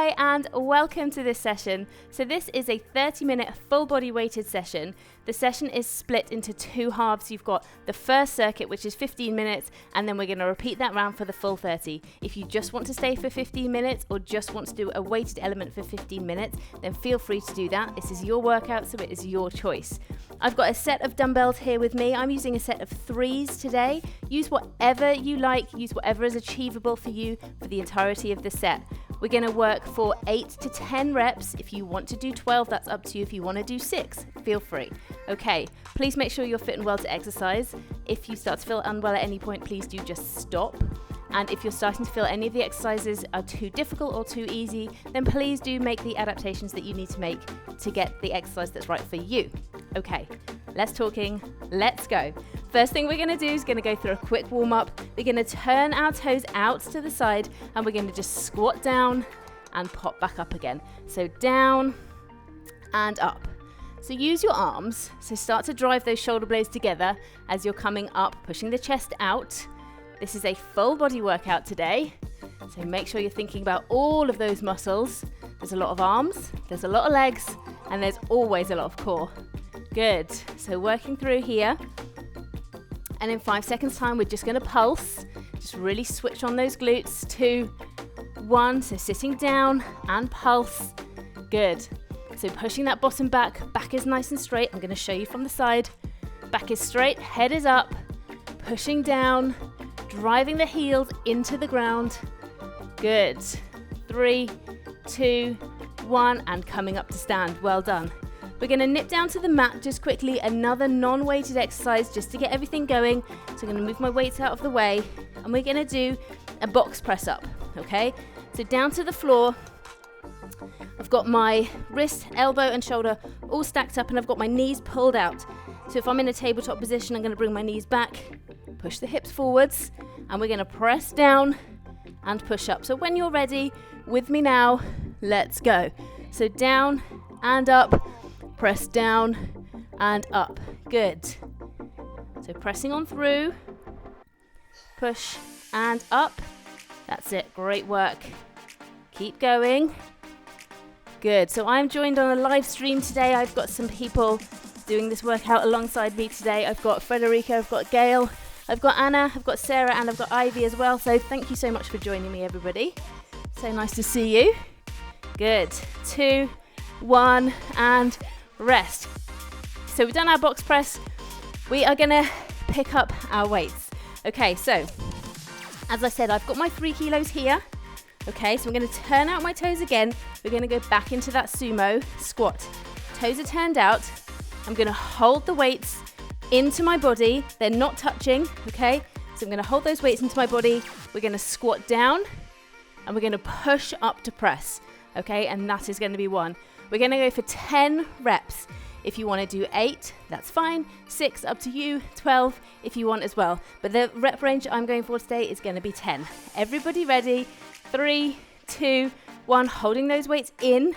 Hi and welcome to this session. So this is a 30-minute full body weighted session. The session is split into two halves. You've got the first circuit, which is 15 minutes, and then we're going to repeat that round for the full 30. If you just want to stay for 15 minutes or just want to do a weighted element for 15 minutes, then feel free to do that. This is your workout, so it is your choice. I've got a set of dumbbells here with me. I'm using a set of 3s today. Use whatever you like, use whatever is achievable for you for the entirety of the set. We're going to work for 8 to 10 reps. If you want to do 12, that's up to you. If you want to do 6, feel free. Okay, please make sure you're fit and well to exercise. If you start to feel unwell at any point, please do just stop. And if you're starting to feel any of the exercises are too difficult or too easy, then please do make the adaptations that you need to make to get the exercise that's right for you. Okay, less talking, let's go. First thing we're gonna do is gonna go through a quick warm up. We're gonna turn our toes out to the side and we're gonna just squat down and pop back up again. So down and up. So use your arms, so start to drive those shoulder blades together as you're coming up, pushing the chest out. This is a full body workout today, so make sure you're thinking about all of those muscles. There's a lot of arms, there's a lot of legs, and there's always a lot of core. Good, so working through here. And in 5 seconds time, we're just gonna pulse. Just really switch on those glutes. 2, 1, so sitting down and pulse. Good, so pushing that bottom back is nice and straight. I'm gonna show you from the side. Back is straight, head is up, pushing down, driving the heels into the ground. Good. 3, 2, 1, and coming up to stand. Well done. We're going to nip down to the mat just quickly, another non-weighted exercise just to get everything going. So I'm going to move my weights out of the way and we're going to do a box press up, okay? So down to the floor. I've got my wrist, elbow and shoulder all stacked up and I've got my knees pulled out. So if I'm in a tabletop position, I'm going to bring my knees back, push the hips forwards, and we're going to press down and push up. So when you're ready with me now, let's go. So down and up, press down and up. Good. So pressing on through, push and up. That's it. Great work. Keep going. Good. So I'm joined on a live stream today. I've got some people doing this workout alongside me today. I've got Frederica, I've got Gail, I've got Anna, I've got Sarah, and I've got Ivy as well. So thank you so much for joining me, everybody. So nice to see you. Good. 2, 1, and rest. So we've done our box press. We are gonna pick up our weights. Okay, so as I said, I've got my 3 kilos here. Okay, so I'm gonna turn out my toes again. We're gonna go back into that sumo squat. Toes are turned out. I'm gonna hold the weights into my body. They're not touching, okay? So I'm gonna hold those weights into my body. We're gonna squat down and we're gonna push up to press, okay? And that is gonna be 1. We're gonna go for 10 reps. If you wanna do 8, that's fine. 6, up to you. 12, if you want as well. But the rep range I'm going for today is gonna be 10. Everybody ready? 3, 2, 1, holding those weights in,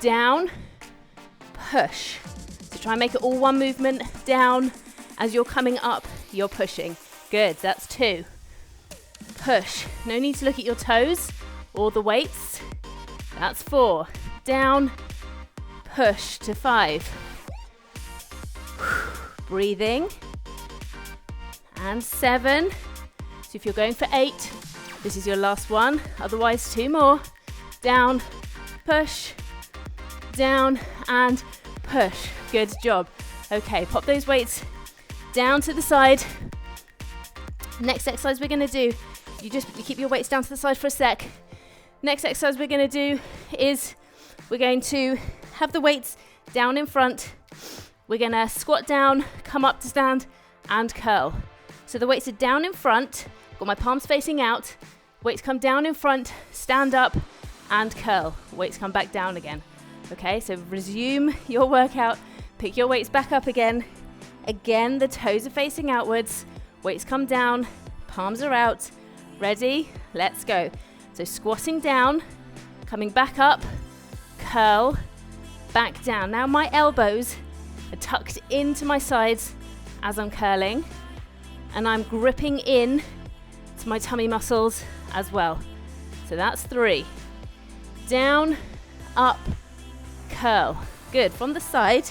down, push. So try and make it all one movement. Down. As you're coming up, you're pushing. Good, that's 2. Push. No need to look at your toes or the weights. That's 4. Down, push to 5. Breathing. And 7. So if you're going for 8, this is your last one. Otherwise, 2 more. Down, push, down, and push. Good job. Okay, pop those weights down to the side. Next exercise we're gonna do, you keep your weights down to the side for a sec. Next exercise we're gonna do is we're going to have the weights down in front. We're gonna squat down, come up to stand, and curl. So the weights are down in front, got my palms facing out, weights come down in front, stand up, and curl. Weights come back down again. Okay, so resume your workout, pick your weights back up again. Again, the toes are facing outwards, weights come down, palms are out. Ready? Let's go. So squatting down, coming back up, curl, back down. Now my elbows are tucked into my sides as I'm curling, and I'm gripping in to my tummy muscles as well. So that's 3. down, up, curl. Good. From the side,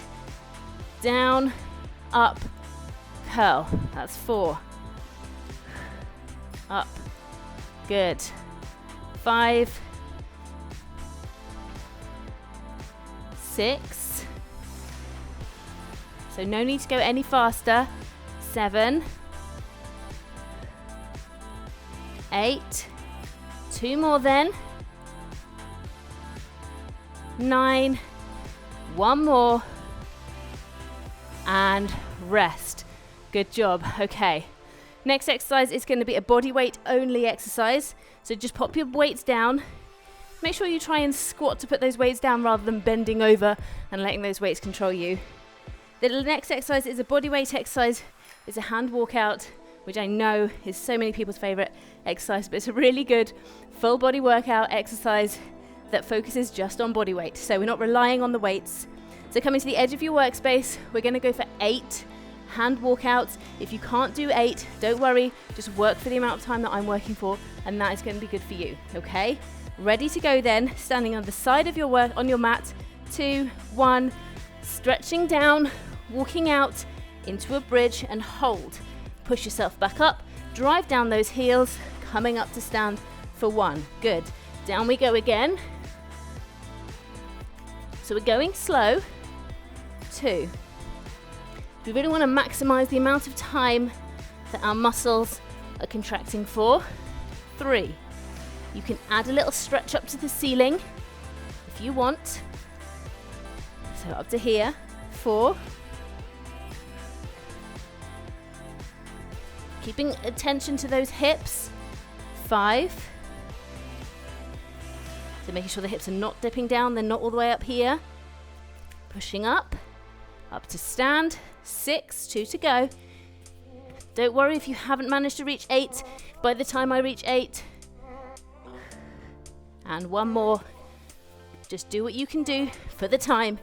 down, up, curl. That's 4. Up. Good. 5, 6. So no need to go any faster. 7, 8. 2 more then. 9. 1 more. And rest. Good job. Okay. Next exercise is going to be a body weight only exercise. So just pop your weights down. Make sure you try and squat to put those weights down rather than bending over and letting those weights control you. The next exercise is a body weight exercise. It's a hand walkout, which I know is so many people's favorite exercise, but it's a really good full body workout exercise that focuses just on body weight. So we're not relying on the weights. So coming to the edge of your workspace, we're going to go for 8 hand walkouts. If you can't do 8, don't worry, just work for the amount of time that I'm working for, and that is going to be good for you. Okay, ready to go then, standing on the side of your work on your mat. 2, 1, stretching down, walking out into a bridge and hold. Push yourself back up, drive down those heels, coming up to stand for 1. Good. Down we go again. So we're going slow. 2. We really want to maximize the amount of time that our muscles are contracting for. 3. You can add a little stretch up to the ceiling if you want. So up to here. 4. Keeping attention to those hips. 5. So making sure the hips are not dipping down, they're not all the way up here. Pushing up to stand. 6, 2 to go. Don't worry if you haven't managed to reach 8 by the time I reach 8. And 1 more. Just do what you can do for the time.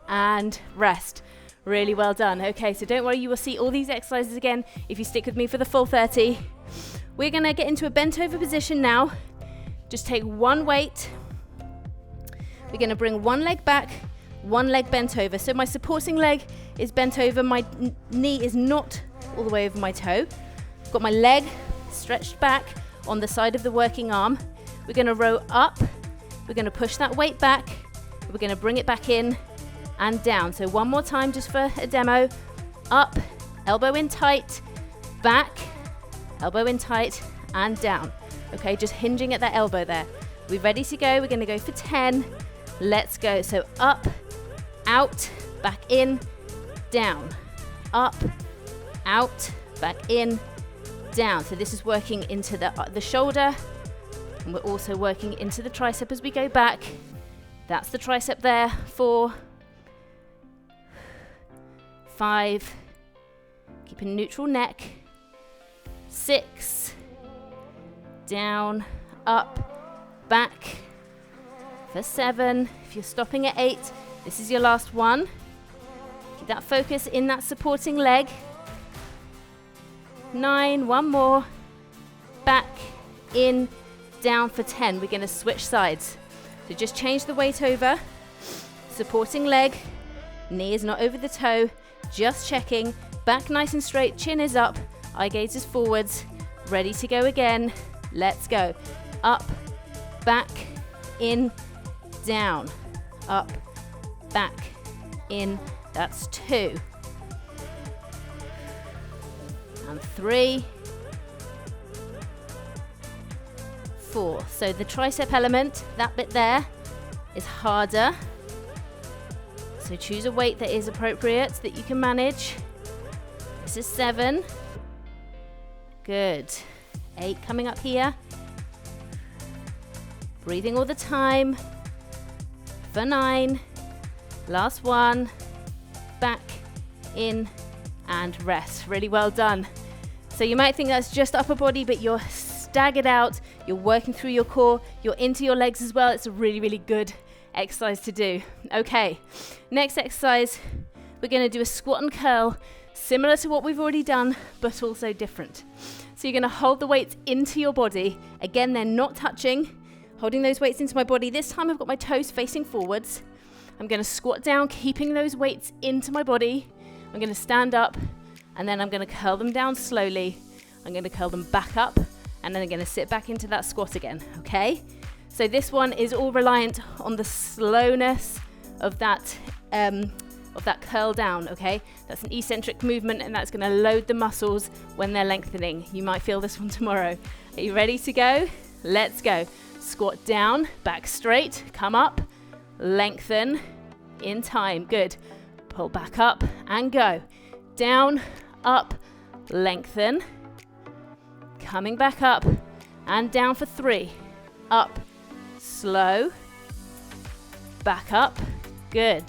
And rest. Really well done. Okay, so don't worry, you will see all these exercises again if you stick with me for the full 30. We're going to get into a bent over position now. Just take 1 weight. We're going to bring 1 leg back, 1 leg bent over. So my supporting leg is bent over. My knee is not all the way over my toe. I've got my leg stretched back on the side of the working arm. We're going to row up. We're going to push that weight back. We're going to bring it back in and down. So 1 more time just for a demo. Up, elbow in tight, back, elbow in tight, and down. Okay, just hinging at that elbow there. We're ready to go. We're going to go for 10. Let's go. So up, out, back in, down. Up, out, back in, down. So this is working into the shoulder, and we're also working into the tricep as we go back. That's the tricep there. 4, 5, keep a neutral neck. 6, down, up, back. For 7, if you're stopping at 8, this is your last one. Keep that focus in that supporting leg. 9, 1 more. Back, in, down for 10. We're going to switch sides. So just change the weight over. Supporting leg, knee is not over the toe. Just checking. Back nice and straight, chin is up, eye gaze is forwards. Ready to go again. Let's go. Up, back, in, down. Up, back, in. That's 2. And 3, 4. So the tricep element, that bit there, is harder. So choose a weight that is appropriate, that you can manage. This is 7. Good. 8 coming up here. Breathing all the time. For 9. Last one. Back, in, and rest. Really well done. So you might think that's just upper body, but you're staggered out. You're working through your core. You're into your legs as well. It's a really, really good exercise to do. Okay, next exercise, we're going to do a squat and curl, similar to what we've already done, but also different. So you're going to hold the weights into your body. Again, they're not touching. Holding those weights into my body. This time I've got my toes facing forwards. I'm going to squat down, keeping those weights into my body. I'm going to stand up, and then I'm going to curl them down slowly. I'm going to curl them back up, and then I'm going to sit back into that squat again, okay? So this one is all reliant on the slowness of that curl down, okay? That's an eccentric movement, and that's going to load the muscles when they're lengthening. You might feel this one tomorrow. Are you ready to go? Let's go. Squat down, back straight, come up, lengthen in time. Good. Pull back up and go. Down, up, lengthen. Coming back up and down for 3. Up, slow. Back up. Good.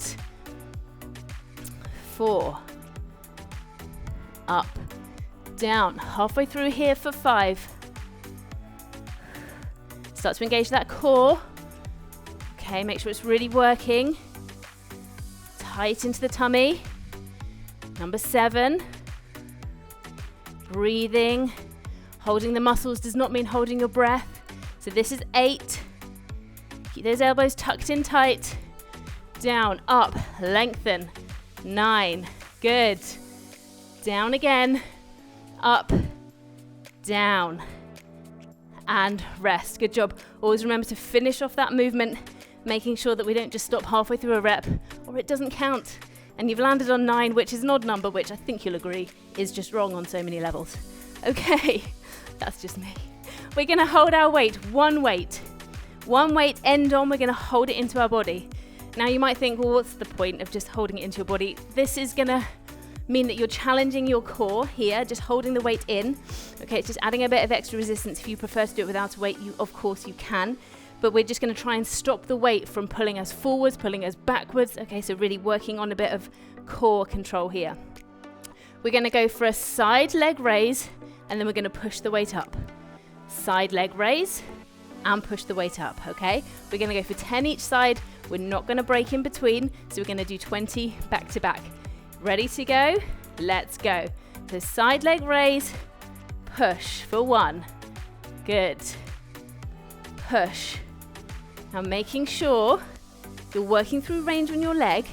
4. Up, down. Halfway through here for 5. Start to engage that core. Okay, make sure it's really working. Tight into the tummy. Number 7. Breathing. Holding the muscles does not mean holding your breath. So this is 8. Keep those elbows tucked in tight. Down, up, lengthen. 9. Good. Down again. Up, down. And rest. Good job. Always remember to finish off that movement, making sure that we don't just stop halfway through a rep or it doesn't count. And you've landed on 9, which is an odd number, which I think you'll agree is just wrong on so many levels. Okay, that's just me. We're going to hold our weight, one weight, end on. We're going to hold it into our body. Now you might think, well, what's the point of just holding it into your body? This is going to mean that you're challenging your core here, just holding the weight in. Okay, it's just adding a bit of extra resistance. If you prefer to do it without a weight, of course you can. But we're just going to try and stop the weight from pulling us forwards, pulling us backwards. Okay, so really working on a bit of core control here. We're going to go for a side leg raise, and then we're going to push the weight up. Side leg raise and push the weight up, okay? We're going to go for 10 each side. We're not going to break in between, so we're going to do 20 back to back. Ready to go? Let's go. So side leg raise, push for 1. Good. Push. Now making sure you're working through range on your leg.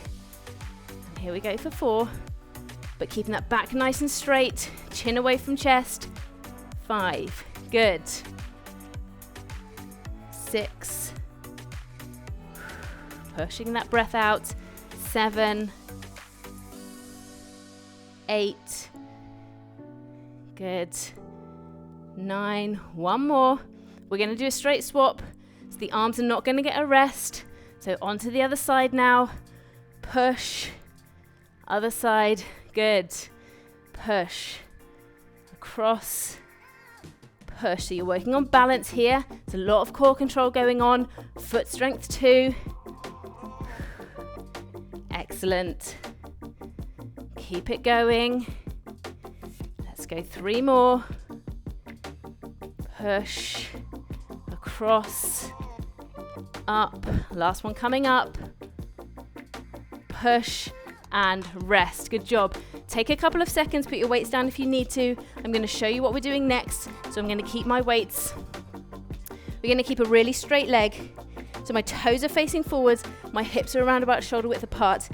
And here we go for 4. But keeping that back nice and straight, chin away from chest. 5. Good. 6. Pushing that breath out. 7. 8. Good. 9. One more. We're going to do a straight swap. So the arms are not going to get a rest. So onto the other side now. Push. Other side. Good. Push. Across. Push. So you're working on balance here. There's a lot of core control going on. Foot strength too. Excellent. Keep it going. Let's go 3 more. Push. Across. Up. Last one coming up. Push. And rest. Good job. Take a couple of seconds, put your weights down if you need to. I'm going to show you what we're doing next. So I'm going to keep my weights. We're going to keep a really straight leg. So my toes are facing forwards. My hips are around about shoulder width apart.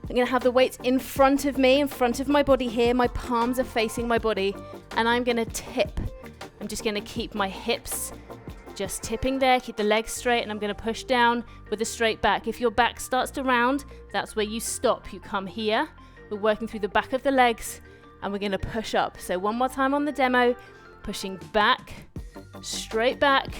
I'm going to have the weights in front of me, in front of my body here. My palms are facing my body. And I'm going to tip. I'm just going to keep my hips just tipping there. Keep the legs straight, and I'm going to push down with a straight back. If your back starts to round, that's where you stop. You come here. We're working through the back of the legs, and we're going to push up. So one more time on the demo. Pushing back, straight back,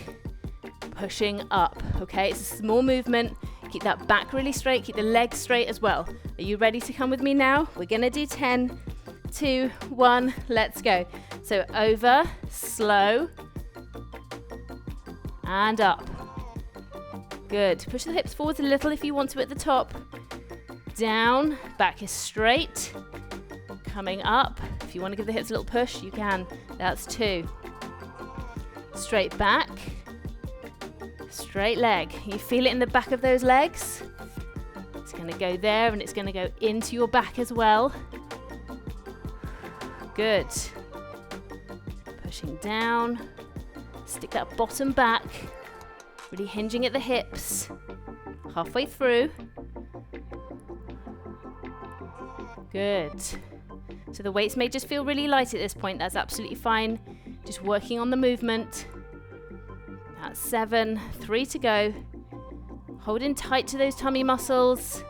pushing up. Okay, it's a small movement. Keep that back really straight. Keep the legs straight as well. Are you ready to come with me now? We're going to do 10, 2, 1. Let's go. So over, slow, and up. Good. Push the hips forwards a little if you want to at the top. Down, back is straight. Coming up. If you want to give the hips a little push, you can. That's 2. Straight back. Straight leg. You feel it in the back of those legs? It's going to go there, and it's going to go into your back as well. Good. Pushing down. Stick that bottom back. Really hinging at the hips. Halfway through. Good. So the weights may just feel really light at this point. That's absolutely fine. Just working on the movement. That's 7. 3 to go. Holding tight to those tummy muscles.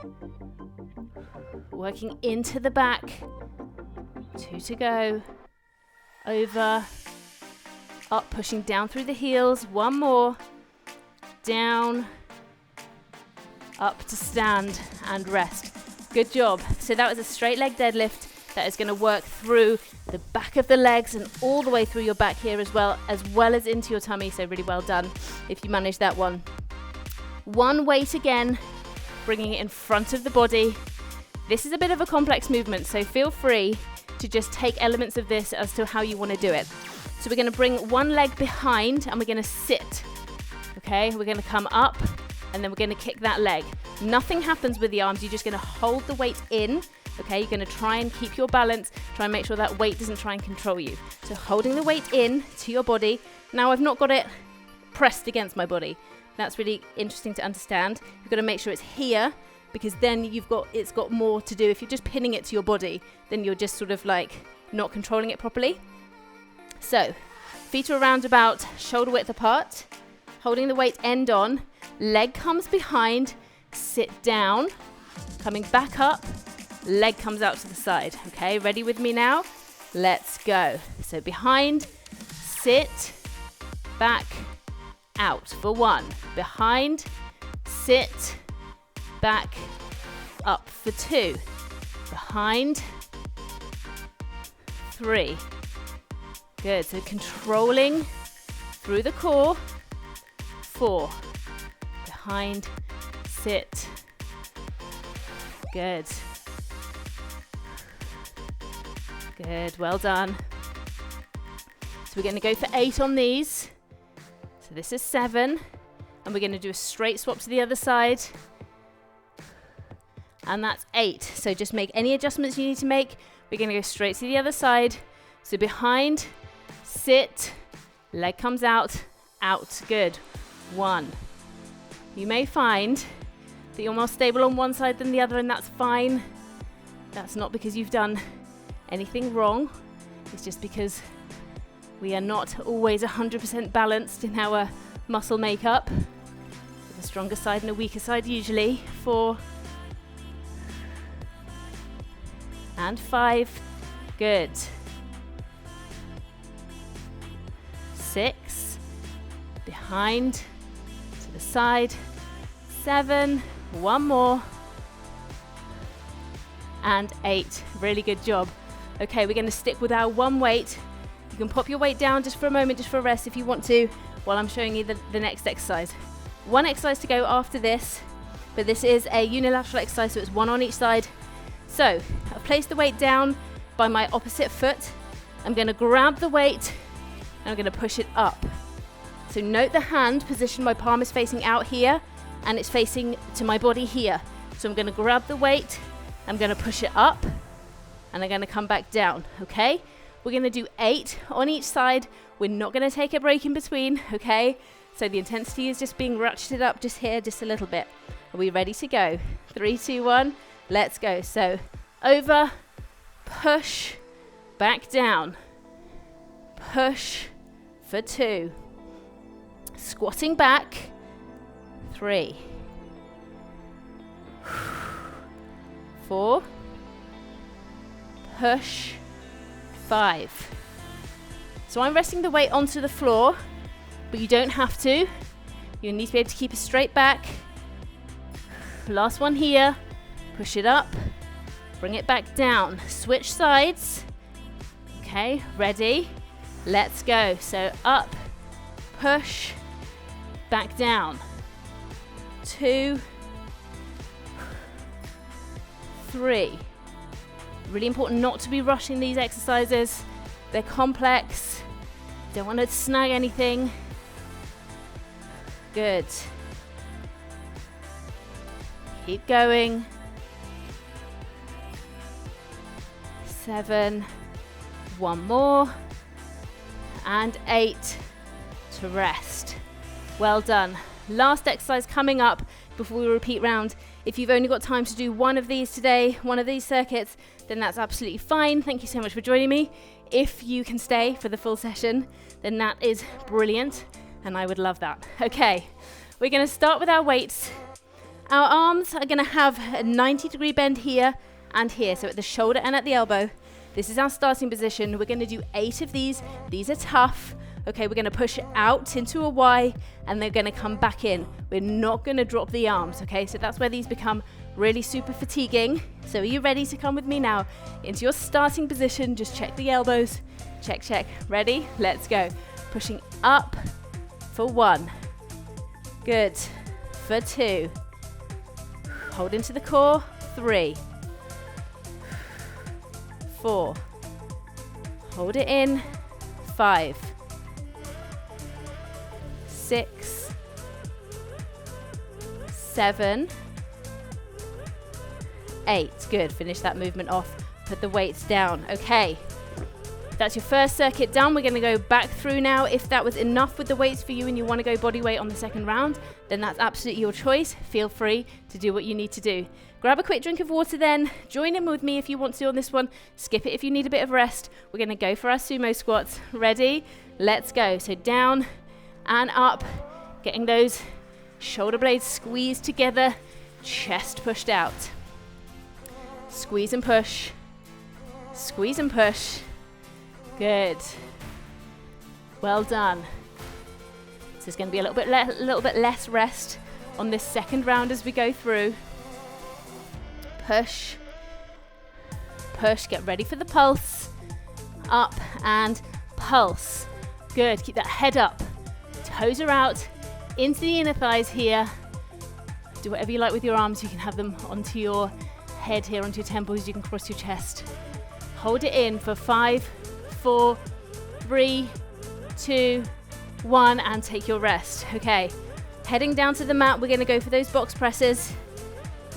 Working into the back. 2 to go. Over. Up, pushing down through the heels. 1 more. Down. Up to stand and rest. Good job. So that was a straight leg deadlift that is going to work through the back of the legs and all the way through your back here as well as into your tummy. So really well done if you managed that one. One weight again, bringing it in front of the body. This is a bit of a complex movement, so feel free to just take elements of this as to how you want to do it. So we're going to bring one leg behind and we're going to sit. Okay, we're going to come up and then we're going to kick that leg. Nothing happens with the arms, you're just going to hold the weight in. Okay, you're going to try and keep your balance, try and make sure that weight doesn't try and control you. So holding the weight in to your body. Now I've not got it pressed against my body. That's really interesting to understand. You've got to make sure it's here because then it's got more to do. If you're just pinning it to your body, then you're just sort of like not controlling it properly. So feet are around about shoulder width apart, holding the weight end on, leg comes behind, sit down, coming back up, leg comes out to the side. Okay, ready with me now? Let's go. So behind, sit, back, out for 1. Behind, sit, back, up for 2. Behind, 3. Good, so controlling through the core. 4. Behind, sit. Good. Good, well done. So we're going to go for 8 on these. So this is 7. And we're going to do a straight swap to the other side. And that's 8. So just make any adjustments you need to make. We're going to go straight to the other side. So behind, sit, leg comes out, out. Good. 1. You may find that you're more stable on one side than the other, and that's fine. That's not because you've done anything wrong. It's just because we are not always 100% balanced in our muscle makeup. With a stronger side and a weaker side usually. 4. And 5. Good. 6. Behind. To the side. 7. 1 more. And 8. Really good job. Okay, we're going to stick with our one weight. You can pop your weight down just for a moment, just for a rest if you want to, while I'm showing you the next exercise. One exercise to go after this, but this is a unilateral exercise, so it's 1 on each side. So I've placed the weight down by my opposite foot. I'm going to grab the weight and I'm going to push it up. So note the hand position, my palm is facing out here and it's facing to my body here. So I'm going to grab the weight, I'm going to push it up, and I'm going to come back down, okay? We're going to do 8 on each side. We're not going to take a break in between, okay? So the intensity is just being ratcheted up just here, just a little bit. Are we ready to go? 3, 2, 1, let's go. So over, push, back down, push for 2. Squatting back, 3, 4, push, 5. So I'm resting the weight onto the floor, but you don't have to. You need to be able to keep a straight back. Last one here, push it up, bring it back down, switch sides. Okay, ready? Let's go. So up, push, back down. 2, 3. Really important not to be rushing these exercises. They're complex. Don't want to snag anything. Good. Keep going. 7. 1 more. And 8 to rest. Well done. Last exercise coming up before we repeat round. If you've only got time to do one of these today, one of these circuits, then that's absolutely fine. Thank you so much for joining me. If you can stay for the full session, then that is brilliant, and I would love that. Okay, we're going to start with our weights. Our arms are going to have a 90-degree bend here and here, so at the shoulder and at the elbow. This is our starting position. We're going to do 8 of these. These are tough. Okay, we're going to push out into a Y, and they're going to come back in. We're not going to drop the arms, okay? So that's where these become really super fatiguing. So are you ready to come with me now into your starting position? Just check the elbows. Check, check. Ready? Let's go. Pushing up for 1. Good. For 2. Hold into the core. 3. 4. Hold it in. 5. 6, 7, 8. Good. Finish that movement off. Put the weights down. Okay. That's your first circuit done. We're going to go back through now. If that was enough with the weights for you and you want to go body weight on the second round, then that's absolutely your choice. Feel free to do what you need to do. Grab a quick drink of water then. Join in with me if you want to on this one. Skip it if you need a bit of rest. We're going to go for our sumo squats. Ready? Let's go. So down and up, getting those shoulder blades squeezed together, chest pushed out. Squeeze and push. Squeeze and push. Good. Well done. So there's going to be a little bit less rest on this second round as we go through. Push. Push. Get ready for the pulse. Up and pulse. Good. Keep that head up. Toes are out, into the inner thighs here. Do whatever you like with your arms. You can have them onto your head here, onto your temples. You can cross your chest. Hold it in for 5, 4, 3, 2, 1, and take your rest. Okay, heading down to the mat, we're going to go for those box presses.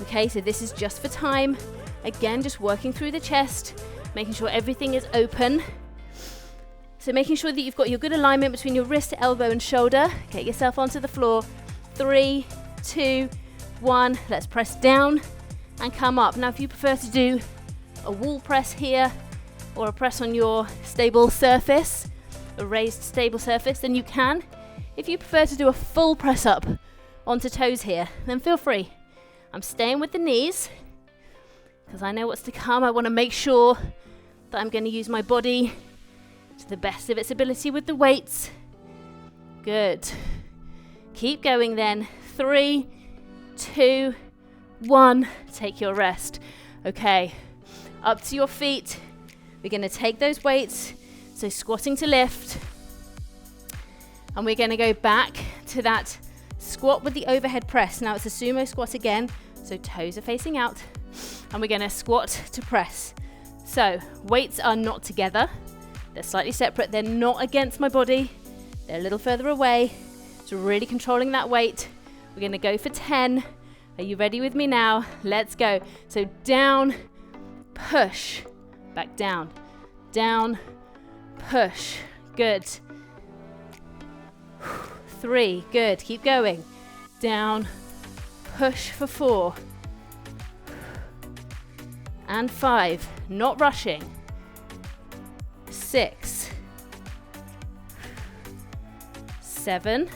Okay, so this is just for time. Again, just working through the chest, making sure everything is open. So making sure that you've got your good alignment between your wrist, elbow and shoulder. Get yourself onto the floor. 3, 2, 1. Let's press down and come up. Now if you prefer to do a wall press here or a press on your stable surface, a raised stable surface, then you can. If you prefer to do a full press up onto toes here, then feel free. I'm staying with the knees because I know what's to come. I want to make sure that I'm going to use my body to the best of its ability with the weights. Good. Keep going then. 3, 2, 1. Take your rest. Okay. Up to your feet. We're going to take those weights. So squatting to lift. And we're going to go back to that squat with the overhead press. Now it's a sumo squat again. So toes are facing out. And we're going to squat to press. So weights are not together. They're slightly separate. They're not against my body. They're a little further away. So really controlling that weight. We're going to go for 10. Are you ready with me now? Let's go. So down, push, back down, down, push. Good. 3, good. Keep going. Down, push for 4. And 5, not rushing. 6, 7,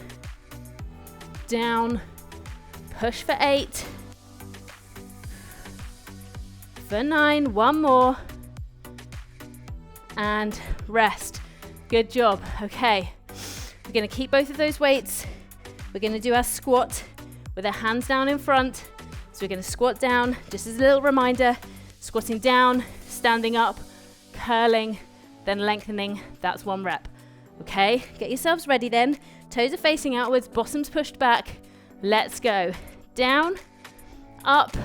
down, push for 8, for 9, 1 more, and rest. Good job. Okay, we're going to keep both of those weights. We're going to do our squat with our hands down in front. So we're going to squat down, just as a little reminder, squatting down, standing up, curling, then lengthening. That's 1 rep. Okay, get yourselves ready then. Toes are facing outwards, bottoms pushed back. Let's go. Down, up,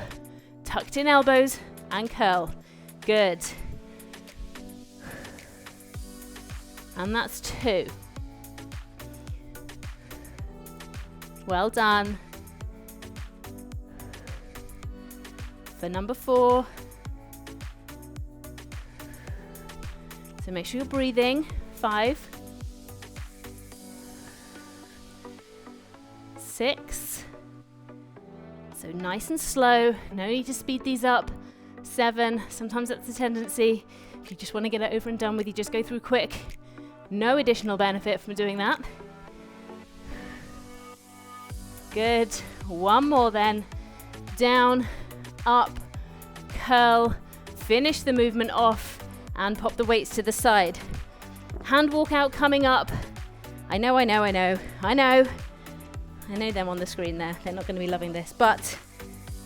tucked in elbows, and curl. Good. And that's 2. Well done. For number 4. So make sure you're breathing. 5, 6. So nice and slow, no need to speed these up. 7, sometimes that's the tendency. If you just want to get it over and done with, you just go through quick. No additional benefit from doing that. Good, one more then. Down, up, curl, finish the movement off, and pop the weights to the side. Hand walkout coming up. I know them on the screen there. They're not going to be loving this, but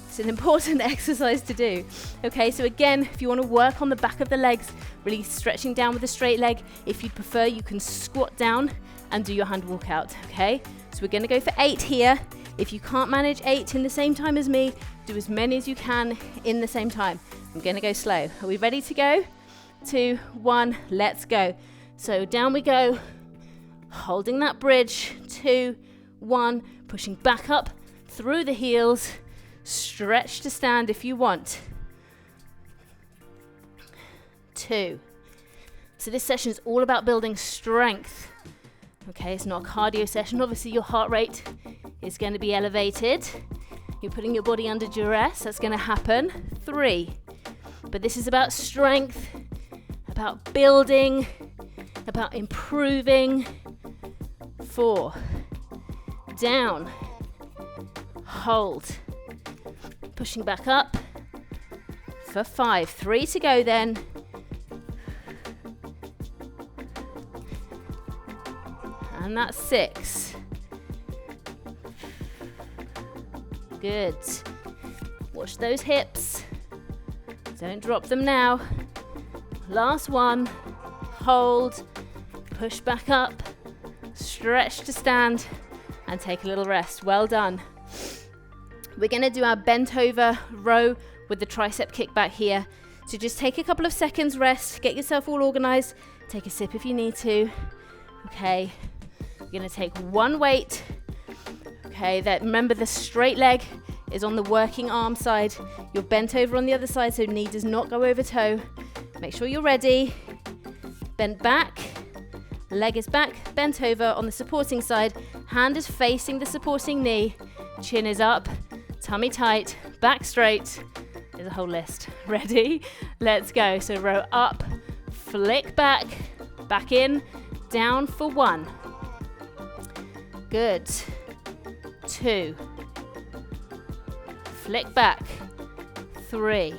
it's an important exercise to do. Okay, so again, if you want to work on the back of the legs, really stretching down with a straight leg. If you'd prefer, you can squat down and do your hand walkout, okay? So we're going to go for 8 here. If you can't manage 8 in the same time as me, do as many as you can in the same time. I'm going to go slow. Are we ready to go? 2, 1, let's go. So down we go, holding that bridge. 2, 1, pushing back up through the heels. Stretch to stand if you want. 2. So this session is all about building strength. Okay, it's not a cardio session. Obviously your heart rate is going to be elevated. You're putting your body under duress. That's going to happen. 3. But this is about strength, about building, about improving. 4. Down. Hold. Pushing back up. For 5. 3 to go then. And that's 6. Good. Watch those hips. Don't drop them now. Last one. Hold. Push back up. Stretch to stand. And take a little rest. Well done. We're going to do our bent over row with the tricep kick back here. So just take a couple of seconds rest. Get yourself all organized. Take a sip if you need to. Okay. You're going to take one weight. Okay, remember the straight leg is on the working arm side. You're bent over on the other side, so knee does not go over toe. Make sure you're ready. Bend back. Leg is back, bent over on the supporting side. Hand is facing the supporting knee. Chin is up, tummy tight, back straight. There's a whole list. Ready? Let's go. So row up, flick back, back in, down for 1. Good. 2. Flick back. 3.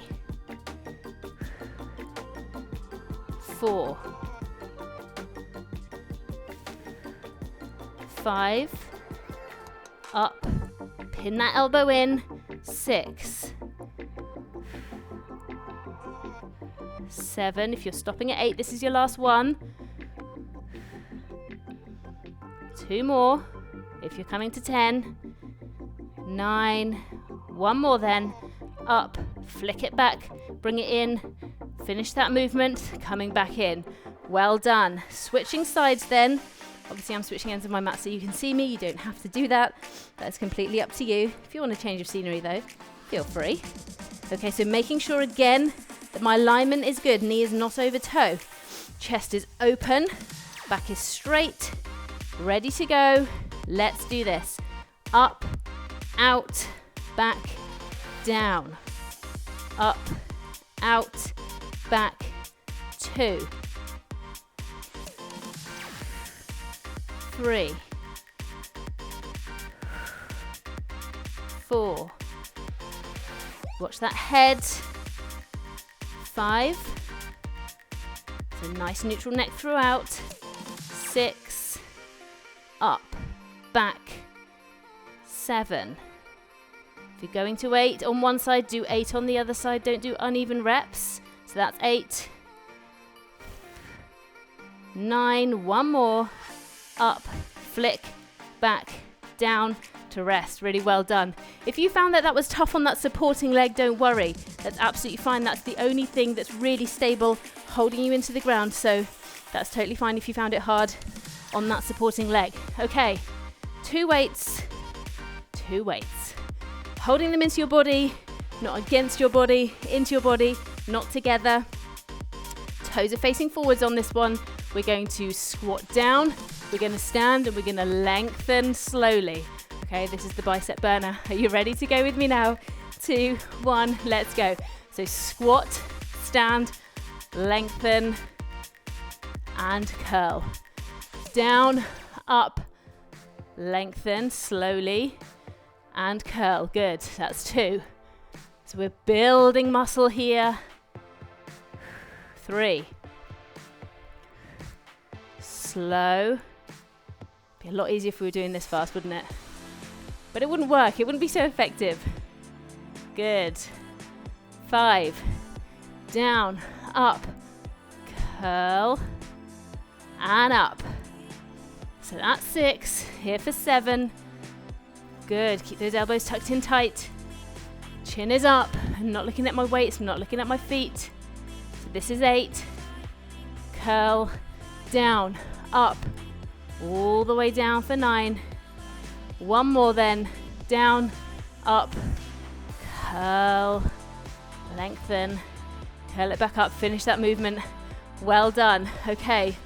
4. 5. Up. Pin that elbow in. 6. 7. If you're stopping at 8, this is your last one. 2 more. If you're coming to 10. 9. 1 more then. Up. Flick it back. Bring it in. Finish that movement. Coming back in. Well done. Switching sides then. Obviously I'm switching ends of my mat so you can see me. You don't have to do that. That's completely up to you. If you want a change of scenery though, feel free. Okay, so making sure again that my alignment is good. Knee is not over toe. Chest is open. Back is straight. Ready to go. Let's do this. Up, out, back, down. Up, out, back, 2. 3. 4. Watch that head. 5. So nice neutral neck throughout. 6. Up, back. 7. If you're going to 8 on one side, do 8 on the other side. Don't do uneven reps. So that's 8. 9. 1 more. Up, flick, back, down to rest. Really well done. If you found that was tough on that supporting leg, don't worry. That's absolutely fine. That's the only thing that's really stable, holding you into the ground. So that's totally fine if you found it hard on that supporting leg. Okay, 2 weights, 2 weights. Holding them into your body, not against your body, into your body, not together. Toes are facing forwards on this one. We're going to squat down. We're going to stand and we're going to lengthen slowly. Okay, this is the bicep burner. Are you ready to go with me now? 2, 1, let's go. So squat, stand, lengthen, and curl. Down, up, lengthen slowly, and curl. Good, that's 2. So we're building muscle here. 3. Slow. Be a lot easier if we were doing this fast, wouldn't it? But it wouldn't work, it wouldn't be so effective. Good. 5. Down, up, curl, and up. So that's 6, here for 7. Good, keep those elbows tucked in tight. Chin is up, I'm not looking at my weights, I'm not looking at my feet. So this is 8. Curl, down, up, all the way down for 9. One more then, down, up, curl, lengthen, curl it back up, finish that movement. Well done. Okay,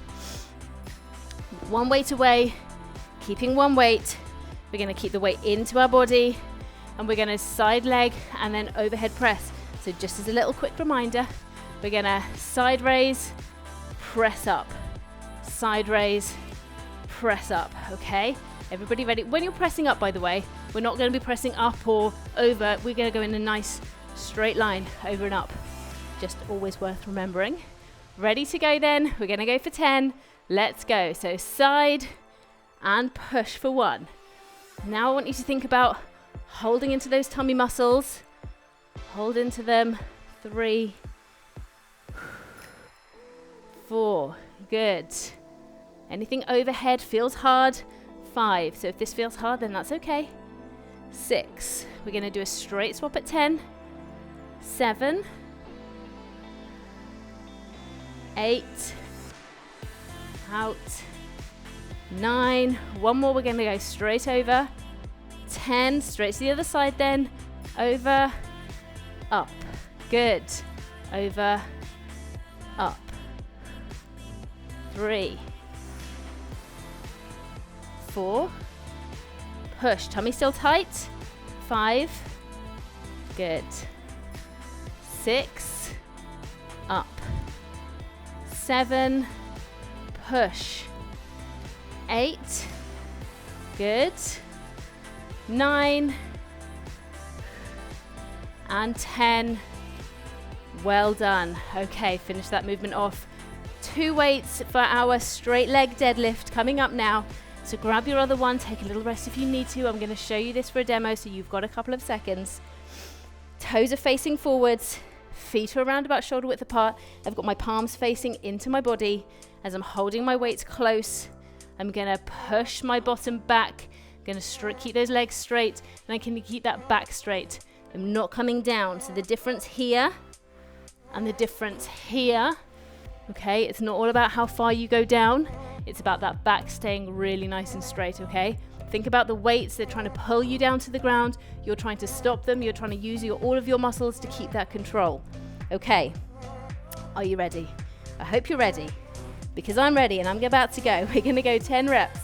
one weight away, keeping one weight. We're going to keep the weight into our body, and we're going to side leg and then overhead press. So just as a little quick reminder, we're going to side raise, press up, side raise, press up. Okay, everybody ready? When you're pressing up, by the way, we're not going to be pressing up or over. We're going to go in a nice straight line, over and up. Just always worth remembering. Ready to go then? We're going to go for 10. Let's go. So side and push for 1. Now I want you to think about holding into those tummy muscles. Hold into them. 3, 4. Good. Anything overhead feels hard. 5. So if this feels hard, then that's okay. 6. We're going to do a straight swap at 10. 7. 8. Out. 9. One more, we're going to go straight over. 10. Straight to the other side then. Over. Up. Good. Over. Up. 3. 4. Push. Tummy still tight. 5. Good. 6. Up. 7. Push. 8. Good. 9. And 10. Well done. Okay, finish that movement off. 2 weights for our straight leg deadlift coming up now. So grab your other one, take a little rest if you need to. I'm going to show you this for a demo, so you've got a couple of seconds. Toes are facing forwards, feet are around about shoulder width apart. I've got my palms facing into my body. As I'm holding my weights close, I'm going to push my bottom back. I'm going to keep those legs straight, and I can keep that back straight. I'm not coming down. So the difference here and the difference here, okay, it's not all about how far you go down. It's about that back staying really nice and straight, okay? Think about the weights. They're trying to pull you down to the ground. You're trying to stop them. You're trying to use all of your muscles to keep that control. Okay, are you ready? I hope you're ready, because I'm ready and I'm about to go. We're gonna go 10 reps.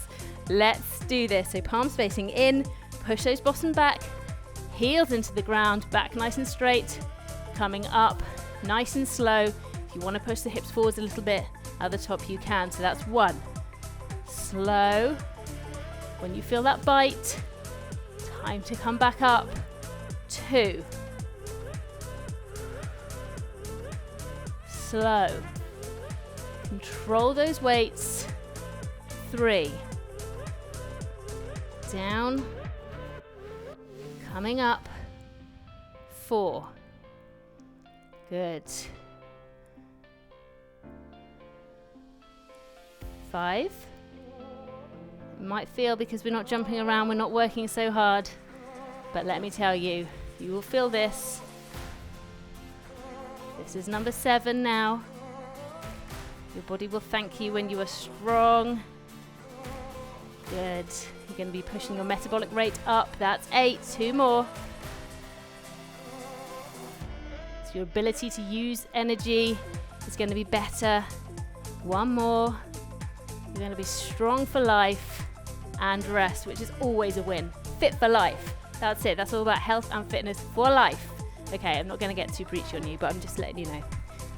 Let's do this. So palms facing in, push those bottom back, heels into the ground, back nice and straight, coming up nice and slow. If you want to push the hips forwards a little bit at the top, you can. So that's 1. Slow. When you feel that bite, time to come back up. 2. Slow. Control those weights. 3. Down. Coming up. 4. Good. 5. It might feel, because we're not jumping around, we're not working so hard, but let me tell you, you will feel this. This is number 7 now. Your body will thank you when you are strong. Good. You're going to be pushing your metabolic rate up. That's 8. 2 more. So your ability to use energy is going to be better. 1 more. You're going to be strong for life. and rest, which is always a win. Fit for life. That's it. That's all about health and fitness for life. Okay, I'm not going to get too preachy on you, but I'm just letting you know.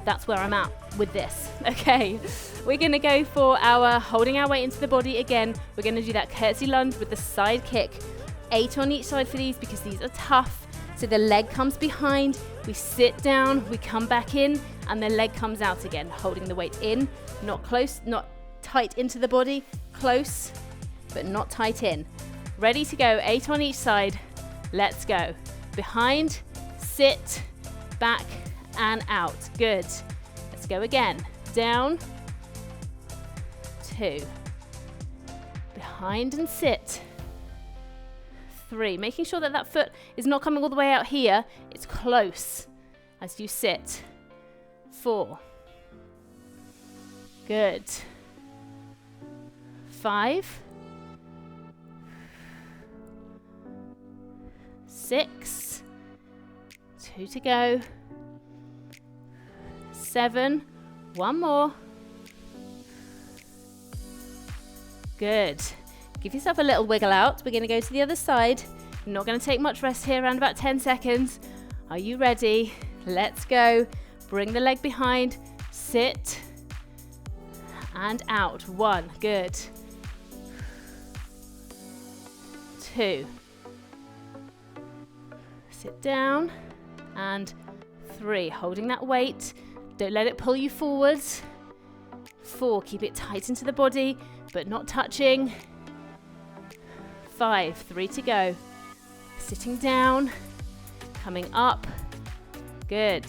That's where I'm at with this. Okay, we're going to go for our holding our weight into the body again. We're going to do that curtsy lunge with the side kick. 8 on each side for these because these are tough. So the leg comes behind, we sit down, we come back in, and the leg comes out again, holding the weight in, not close, not tight into the body, close, but not tight in. Ready to go, 8 on each side. Let's go. Behind, sit, back, and out. Good. Let's go again. Down, 2. Behind and sit. 3. Making sure that that foot is not coming all the way out here. It's close as you sit. 4. Good. 5. 6. 2 to go. 7. 1 more. Good. Give yourself a little wiggle out. We're going to go to the other side. I'm not going to take much rest here, around about 10 seconds. Are you ready? Let's go. Bring the leg behind. Sit. And out. 1. Good. 2. Sit down. And 3. Holding that weight. Don't let it pull you forwards. 4. Keep it tight into the body, but not touching. 5. 3 to go. Sitting down. Coming up. Good.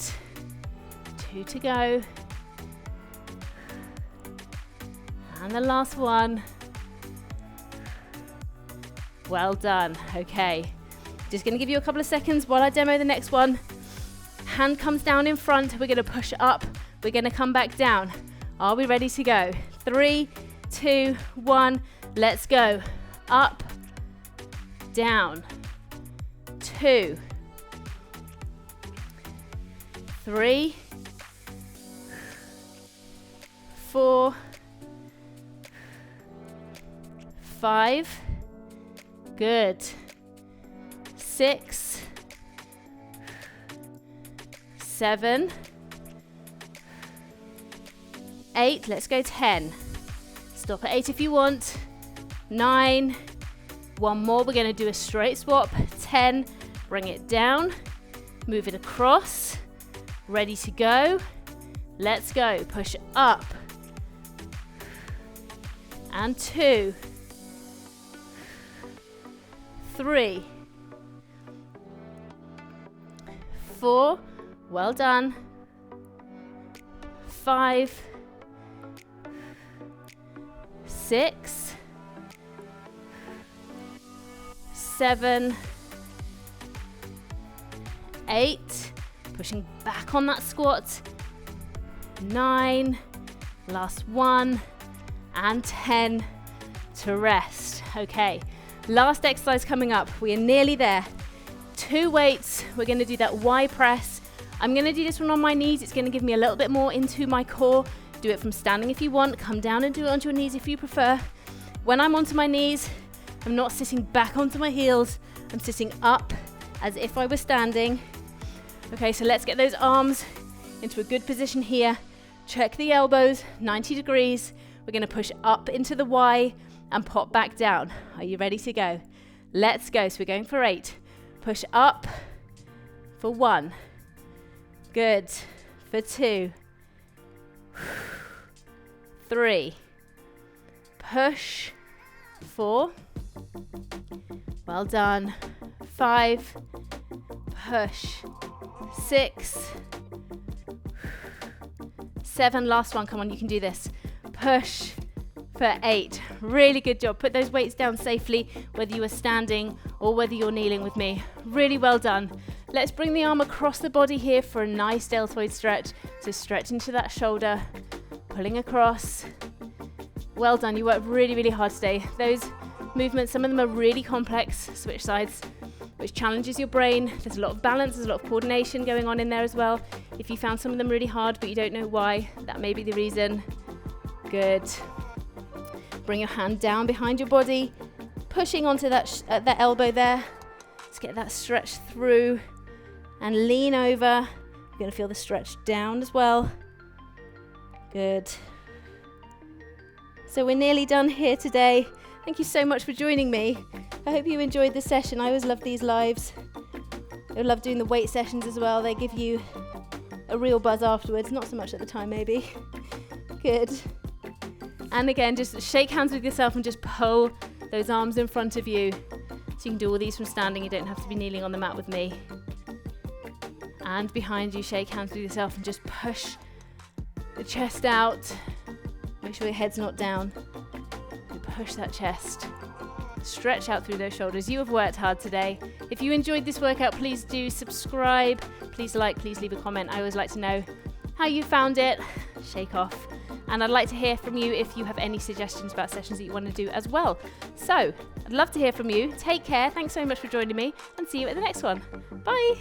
2 to go. And the last one. Well done. Okay. Just going to give you a couple of seconds while I demo the next one. Hand comes down in front. We're going to push up. We're going to come back down. Are we ready to go? 3, 2, 1. Let's go. Up. Down. 2. 3. 4. 5. Good. 6. 7. 8. Let's go 10. Stop at 8 if you want. 9. 1 more. We're going to do a straight swap. 10. Bring it down. Move it across. Ready to go. Let's go. Push up. And 2. 3. 4. Well done. 5. 6. 7. 8. Pushing back on that squat. 9. Last 1. And 10 to rest. Okay, last exercise coming up. We are nearly there. 2 weights. We're going to do that Y press. I'm going to do this one on my knees. It's going to give me a little bit more into my core. Do it from standing if you want. Come down and do it onto your knees if you prefer. When I'm onto my knees, I'm not sitting back onto my heels. I'm sitting up as if I were standing. Okay, so let's get those arms into a good position here. Check the elbows, 90 degrees. We're going to push up into the Y and pop back down. Are you ready to go? Let's go. So we're going for 8. Push up for 1. Good. For 2. 3. Push. 4. Well done. 5. Push. 6. 7. Last one. Come on, you can do this. Push for 8. Really good job. Put those weights down safely, whether you are standing or whether you're kneeling with me. Really well done. Let's bring the arm across the body here for a nice deltoid stretch. So stretch into that shoulder, pulling across. Well done. You worked really, really hard today. Those movements, some of them are really complex. Switch sides, which challenges your brain. There's a lot of balance, there's a lot of coordination going on in there as well. If you found some of them really hard, but you don't know why, that may be the reason. Good. Bring your hand down behind your body. just pushing onto that elbow there. Let's get that stretch through and lean over. You're going to feel the stretch down as well. Good. So we're nearly done here today. Thank you so much for joining me. I hope you enjoyed this session. I always love these lives. I love doing the weight sessions as well. They give you a real buzz afterwards, not so much at the time maybe. Good. And again, just shake hands with yourself and just pull those arms in front of you. So you can do all these from standing. You don't have to be kneeling on the mat with me. And behind you, shake hands with yourself and just push the chest out. Make sure your head's not down. And push that chest. Stretch out through those shoulders. You have worked hard today. If you enjoyed this workout, please do subscribe. Please like, please leave a comment. I always like to know how you found it. Shake off. And I'd like to hear from you if you have any suggestions about sessions that you want to do as well. So, I'd love to hear from you. Take care. Thanks so much for joining me and see you at the next one. Bye.